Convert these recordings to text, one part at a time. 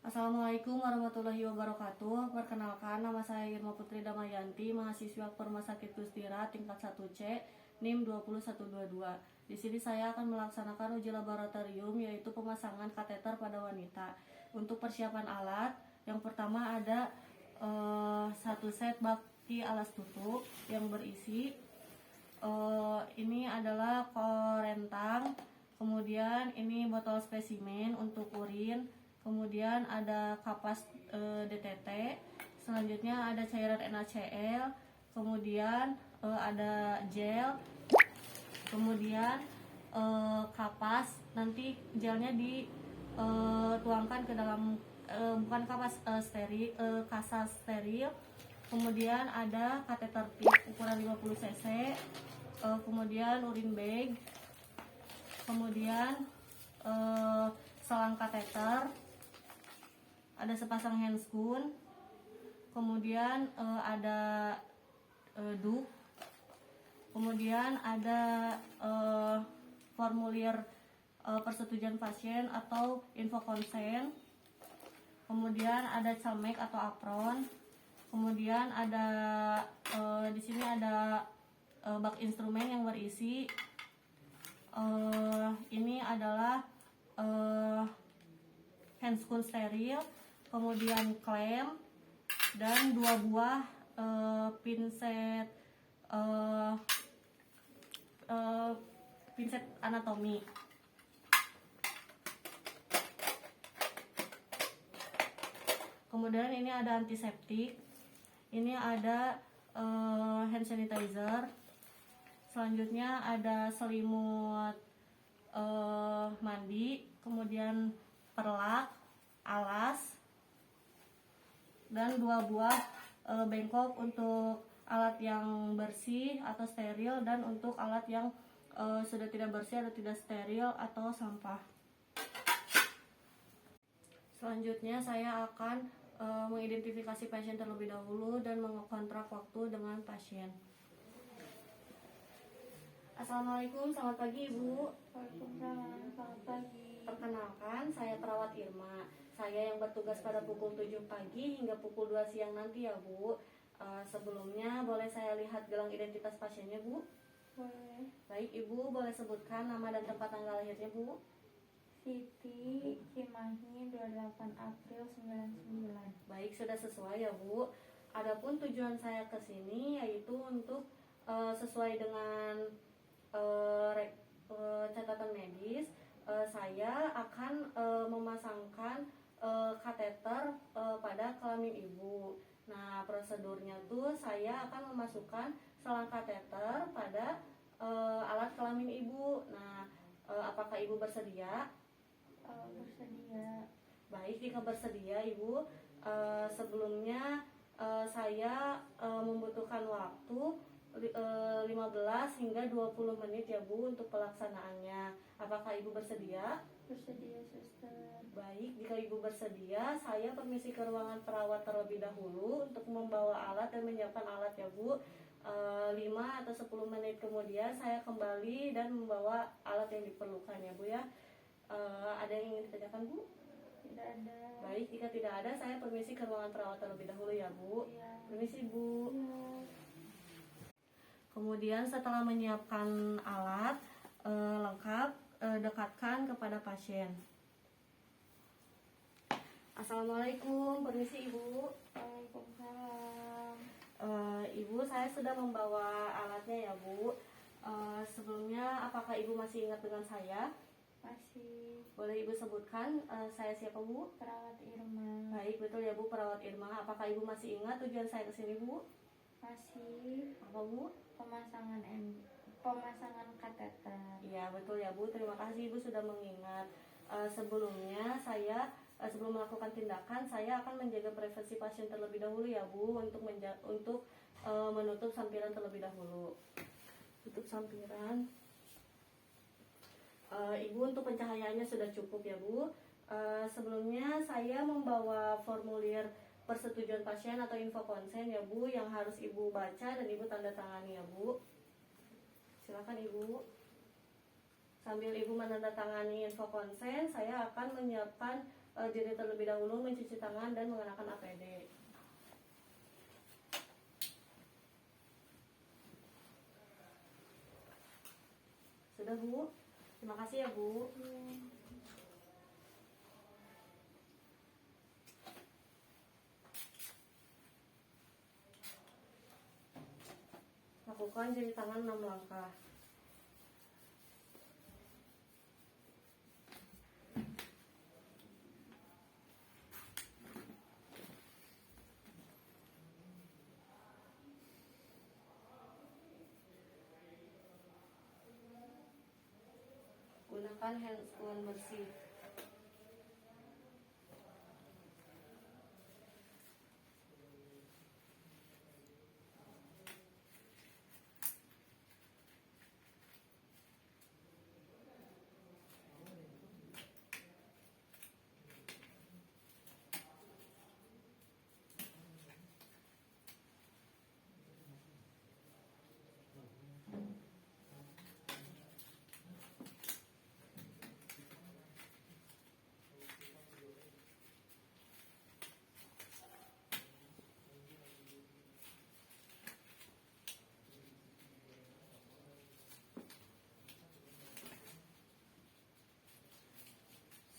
Assalamualaikum warahmatullahi wabarakatuh. Perkenalkan, nama saya Irma Putri Damayanti, mahasiswa Rumah Sakit Kustira tingkat 1C, NIM 20122. Di sini saya akan melaksanakan uji laboratorium, yaitu pemasangan kateter pada wanita. Untuk persiapan alat, yang pertama ada satu set baki alas tutup yang berisi ini adalah korentang, kemudian ini botol spesimen untuk urin, kemudian ada kapas DTT, selanjutnya ada cairan NaCl, kemudian ada gel, kemudian kapas. Nanti gelnya dituangkan ke dalam bukan kapas steril, kasa steril. Kemudian ada kateter tip ukuran 50 cc, kemudian urin bag, kemudian selang kateter, ada sepasang handscoon, kemudian ada duk, kemudian ada formulir persetujuan pasien atau info konsen, kemudian ada camek atau apron, kemudian ada di sini ada bak instrumen yang berisi ini adalah handscoon steril, kemudian klem, dan 2 buah pinset pinset anatomi. Kemudian ini ada antiseptik, ini ada hand sanitizer, selanjutnya ada selimut mandi, kemudian perlak, alas, dan 2 buah bengkok untuk alat yang bersih atau steril, dan untuk alat yang sudah tidak bersih atau tidak steril atau sampah. Selanjutnya saya akan mengidentifikasi pasien terlebih dahulu dan mengontrak waktu dengan pasien. Assalamualaikum, selamat pagi Ibu. Waalaikumsalam, selamat pagi. Perkenalkan, saya perawat Irma. Saya yang bertugas pada pukul 7 pagi hingga pukul 2 siang nanti ya Bu. Sebelumnya boleh saya lihat gelang identitas pasiennya Bu? Boleh. Baik Ibu, boleh sebutkan nama dan tempat tanggal lahirnya Bu? Siti Cimahi 28 April 99. Baik, sudah sesuai ya Bu. Adapun tujuan saya ke sini yaitu untuk sesuai dengan catatan medis, saya akan memasangkan kateter pada kelamin ibu. Nah, prosedurnya tuh saya akan memasukkan selang kateter pada alat kelamin ibu. Nah, apakah ibu bersedia? Bersedia. Baik, jika bersedia Ibu, sebelumnya saya membutuhkan waktu 15 hingga 20 menit ya Bu untuk pelaksanaannya. Apakah Ibu bersedia? Bersedia, suster. Baik, jika Ibu bersedia, saya permisi ke ruangan perawat terlebih dahulu untuk membawa alat dan menyiapkan alat ya Bu. 5 atau 10 menit kemudian saya kembali dan membawa alat yang diperlukan ya Bu ya. Ada yang ingin ditanyakan Bu? Tidak ada. Baik, jika tidak ada saya permisi ke ruangan perawat terlebih dahulu ya Bu. Ya. Permisi Bu. Ya. Kemudian setelah menyiapkan alat lengkap, dekatkan kepada pasien. Assalamualaikum, permisi Ibu. Waalaikumsalam. Ibu, saya sudah membawa alatnya ya Bu. Sebelumnya apakah Ibu masih ingat dengan saya? Masih. Boleh Ibu sebutkan saya siapa Bu? Perawat Irma. Baik, betul ya Bu, perawat Irma. Apakah Ibu masih ingat tujuan saya ke sini Bu? Masih. Apa Bu? Pemasangan kateter. Iya, betul ya Bu. Terima kasih Ibu sudah mengingat. Sebelumnya saya sebelum melakukan tindakan, saya akan menjaga privasi pasien terlebih dahulu ya Bu, untuk menutup sampiran terlebih dahulu. Tutup sampiran. Ibu, untuk pencahayaannya sudah cukup ya Bu. Sebelumnya saya membawa formulir persetujuan pasien atau info konsen ya Bu, yang harus Ibu baca dan Ibu tanda tangani ya Bu. Silakan Ibu. Sambil Ibu menandatangani info konsen, saya akan menyiapkan diri terlebih dahulu, mencuci tangan dan mengenakan APD. Sudah Bu? Terima kasih ya Bu. Lakukan cuci tangan 6 langkah. Gunakan hand spoon bersih.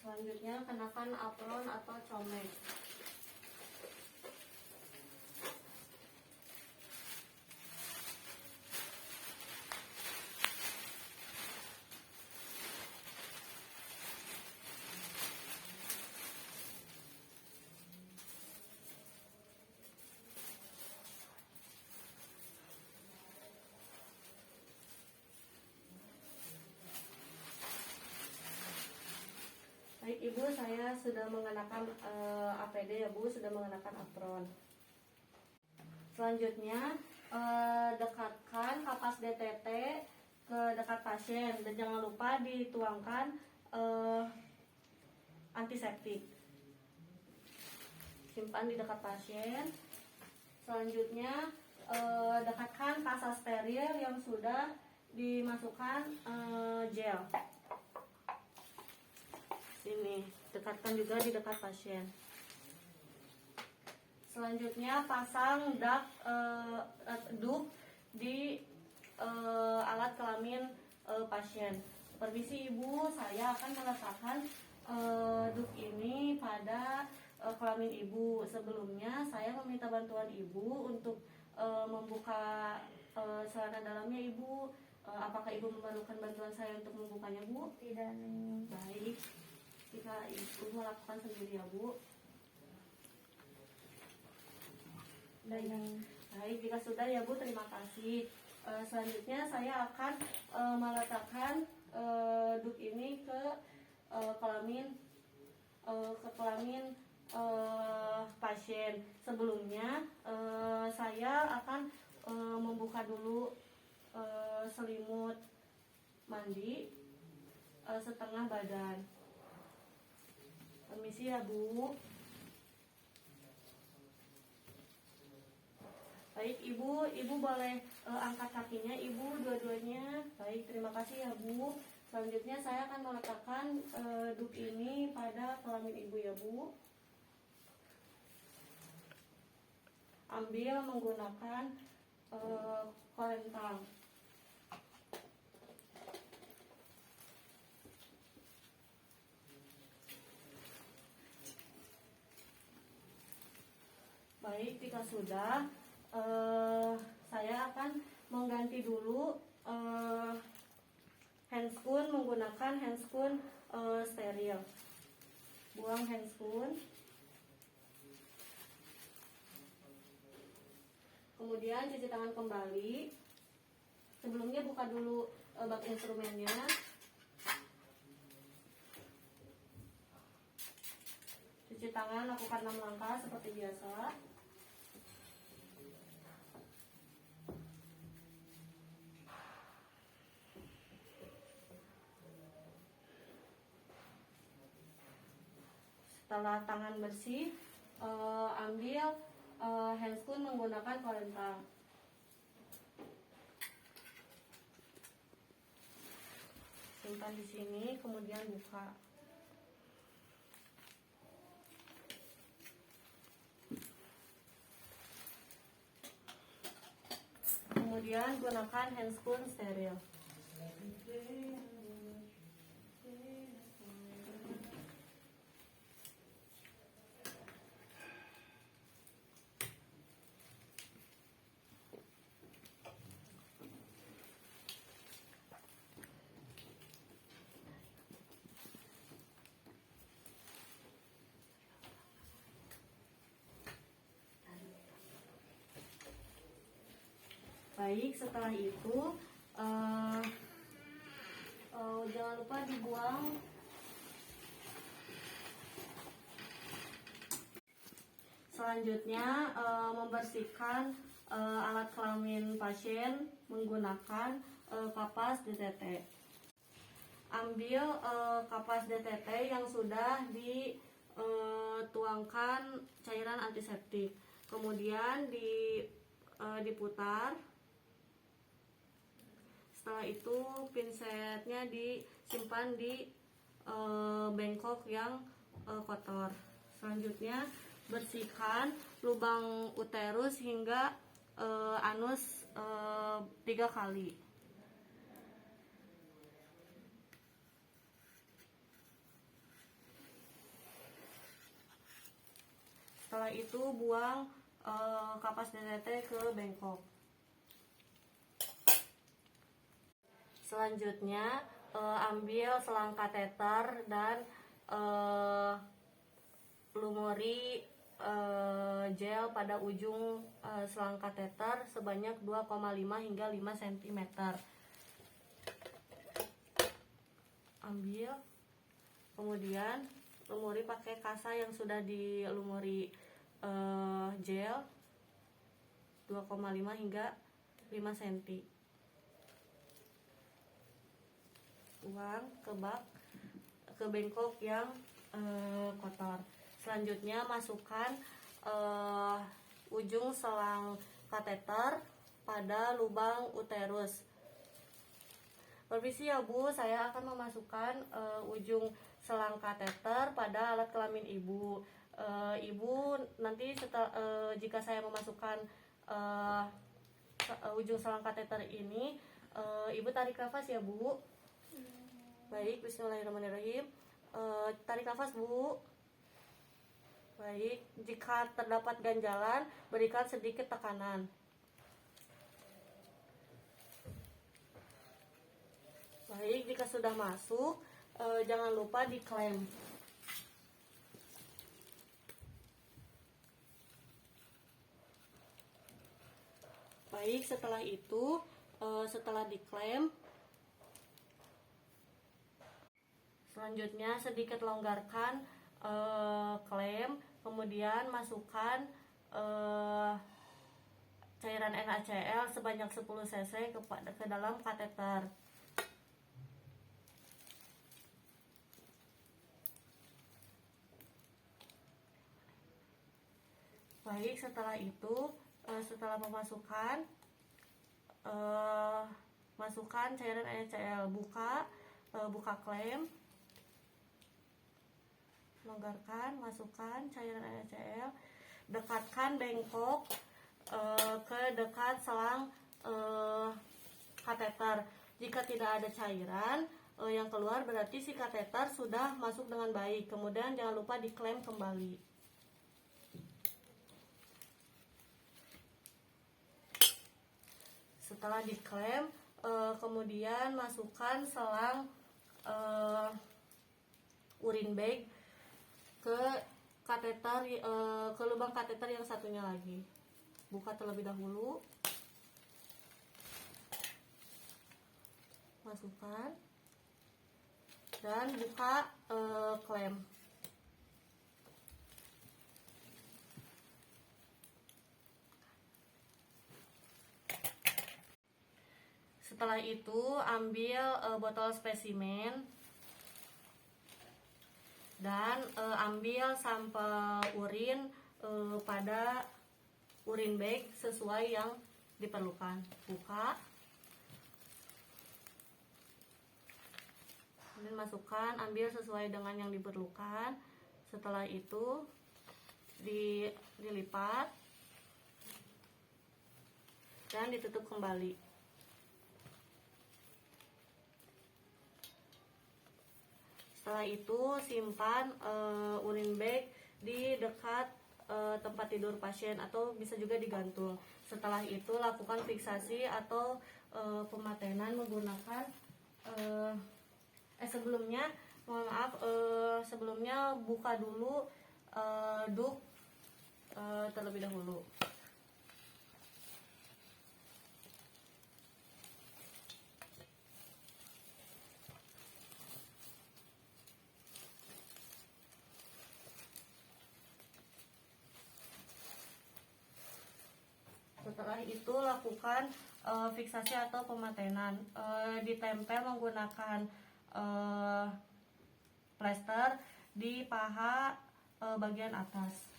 Selanjutnya kenakan apron atau comek. Baik Ibu, saya sudah mengenakan APD ya Bu, sudah mengenakan apron. Selanjutnya dekatkan kapas DTT ke dekat pasien dan jangan lupa dituangkan antiseptik. Simpan di dekat pasien. Selanjutnya dekatkan kasa steril yang sudah dimasukkan gel. Sini, dekatkan juga di dekat pasien. Selanjutnya pasang dup di alat kelamin pasien. Permisi Ibu, saya akan meletakkan dup ini pada kelamin Ibu. Sebelumnya saya meminta bantuan Ibu untuk membuka celana dalamnya Ibu. Apakah Ibu memerlukan bantuan saya untuk membukanya Bu? Tidak, Neng. Baik. Jika Ibu melakukan sendiri ya Bu. Baik, jika sudah ya Bu, terima kasih. Selanjutnya saya akan meletakkan dup ini ke kelamin pasien. Sebelumnya saya akan membuka dulu selimut mandi setengah badan. Permisi ya Bu. Baik Ibu boleh angkat kakinya Ibu dua-duanya. Baik, terima kasih ya Bu. Selanjutnya saya akan meletakkan dup ini pada kelamin Ibu ya Bu. Ambil menggunakan kolentang. Baik, jika sudah, saya akan mengganti dulu handscoon menggunakan handscoon steril. Buang handscoon. Kemudian cuci tangan kembali. Sebelumnya buka dulu bak instrumennya. Cuci tangan, lakukan 6 langkah seperti biasa. Setelah tangan bersih, ambil handscoon menggunakan kolentang. Simpan di sini, kemudian buka. kemudian gunakan handscoon steril. Baik, setelah itu jangan lupa dibuang selanjutnya. Membersihkan alat kelamin pasien menggunakan kapas DTT. Ambil kapas DTT yang sudah dituangkan cairan antiseptik, kemudian diputar. Setelah itu pinsetnya disimpan di bengkok yang kotor. Selanjutnya bersihkan lubang uterus hingga anus 3 kali. Setelah itu buang kapas DTT ke bengkok. Selanjutnya ambil selang kateter dan lumuri gel pada ujung selang kateter sebanyak 2,5 hingga 5 cm. Ambil, kemudian lumuri pakai kasa yang sudah dilumuri gel 2,5 hingga 5 cm. Buang ke bengkok yang kotor. Selanjutnya masukkan ujung selang kateter pada lubang uterus. Permisi ya Bu, saya akan memasukkan ujung selang kateter pada alat kelamin Ibu. Ibu nanti jika saya memasukkan ujung selang kateter ini, Ibu tarik nafas ya Bu. Baik, bismillahirrahmanirrahim. Tarik nafas Bu. Baik, jika terdapat ganjalan, berikan sedikit tekanan. Baik, jika sudah masuk, jangan lupa diklem. Baik, setelah itu, setelah diklem, selanjutnya sedikit longgarkan klem, kemudian masukkan cairan NaCl sebanyak 10 cc ke dalam kateter. Baik, setelah itu setelah memasukkan masukkan cairan NaCl, buka klem, longgarkan, masukkan cairan NaCl, dekatkan bengkok ke dekat selang kateter. Jika tidak ada cairan yang keluar, berarti si kateter sudah masuk dengan baik. Kemudian jangan lupa diklem kembali. Setelah diklem, kemudian masukkan selang urine bag ke kateter, ke lubang kateter yang satunya lagi. Buka terlebih dahulu, masukkan dan buka klem. Setelah itu ambil botol spesimen dan ambil sampel urin pada urine bag sesuai yang diperlukan. Buka, kemudian masukkan, ambil sesuai dengan yang diperlukan. Setelah itu dilipat, dan ditutup kembali. Setelah itu simpan urine bag di dekat tempat tidur pasien atau bisa juga digantung. Setelah itu lakukan fiksasi atau pematenan menggunakan sebelumnya mohon maaf sebelumnya buka dulu duk terlebih dahulu. Setelah itu lakukan fiksasi atau pematenan, ditempel menggunakan plester di paha bagian atas.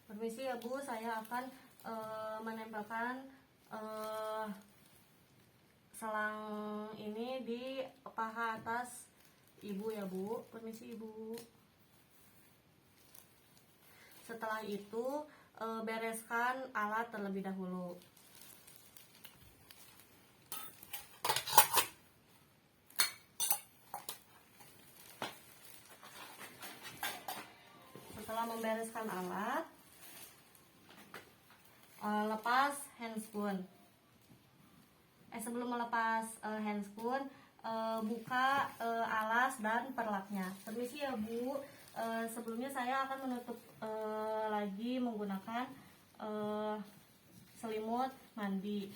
Permisi ya Bu, saya akan menempelkan selang ini di paha atas Ibu ya Bu. Permisi Ibu. Setelah itu bereskan alat terlebih dahulu. Setelah membereskan alat, lepas handscoon. Sebelum melepas handscoon, buka alas dan perlaknya. Permisi ya Bu, sebelumnya saya akan menutup lagi menggunakan selimut mandi.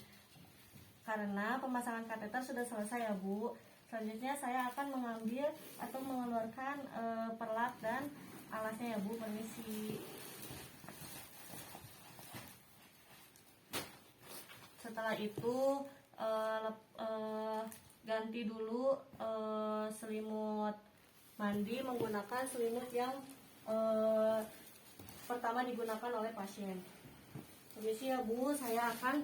Karena pemasangan kateter sudah selesai ya Bu. Selanjutnya saya akan mengambil atau mengeluarkan perlak dan alasnya ya Bu. Permisi. Setelah itu ganti dulu selimut mandi menggunakan selimut yang pertama digunakan oleh pasien. Permisi ya Bu, saya akan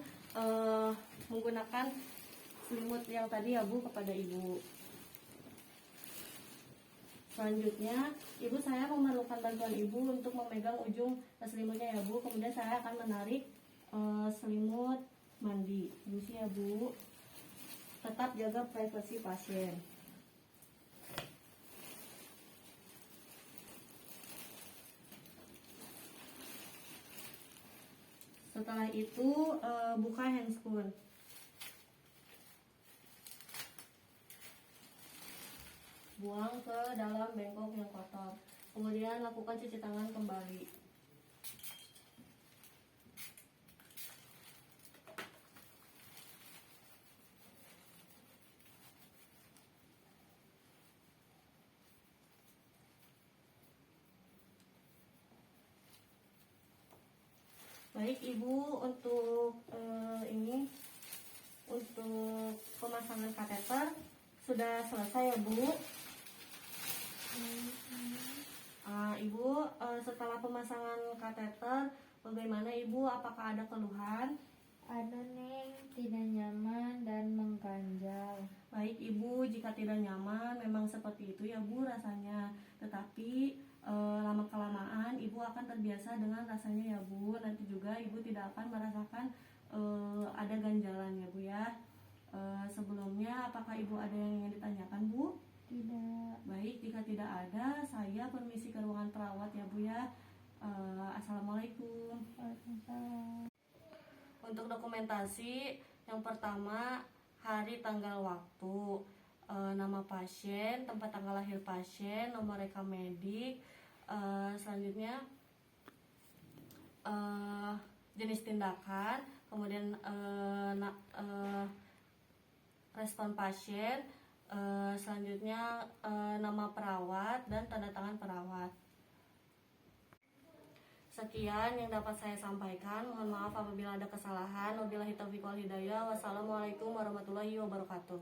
menggunakan selimut yang tadi ya Bu kepada Ibu. Selanjutnya, Ibu saya memerlukan bantuan Ibu untuk memegang ujung selimutnya ya Bu. Kemudian saya akan menarik selimut mandi. Permisi ya Bu. Tetap jaga privasi pasien. Setelah itu buka handscoon. Buang ke dalam bengkok yang kotor. Kemudian lakukan cuci tangan kembali. Baik Ibu, untuk ini untuk pemasangan kateter sudah selesai ya Bu. Ibu setelah pemasangan kateter bagaimana Ibu? Apakah ada keluhan? Ada Neng, tidak nyaman dan mengganjal. Baik Ibu, jika tidak nyaman memang seperti itu ya Bu rasanya. Tetapi lama kelamaan Ibu akan terbiasa dengan rasanya ya Bu. Nanti juga Ibu tidak akan merasakan ada ganjalan ya Bu ya. Sebelumnya apakah Ibu ada yang ingin ditanyakan Bu? Tidak. Baik, jika tidak ada saya permisi ke ruangan perawat ya Bu ya. Assalamualaikum. Waalaikumsalam. Untuk dokumentasi yang pertama hari tanggal waktu, nama pasien, tempat tanggal lahir pasien, nomor rekam medik, selanjutnya jenis tindakan, kemudian respon pasien, selanjutnya nama perawat dan tanda tangan perawat. Sekian yang dapat saya sampaikan. Mohon maaf apabila ada kesalahan. Wabillahi taufiq wal hidayah. Wassalamualaikum warahmatullahi wabarakatuh.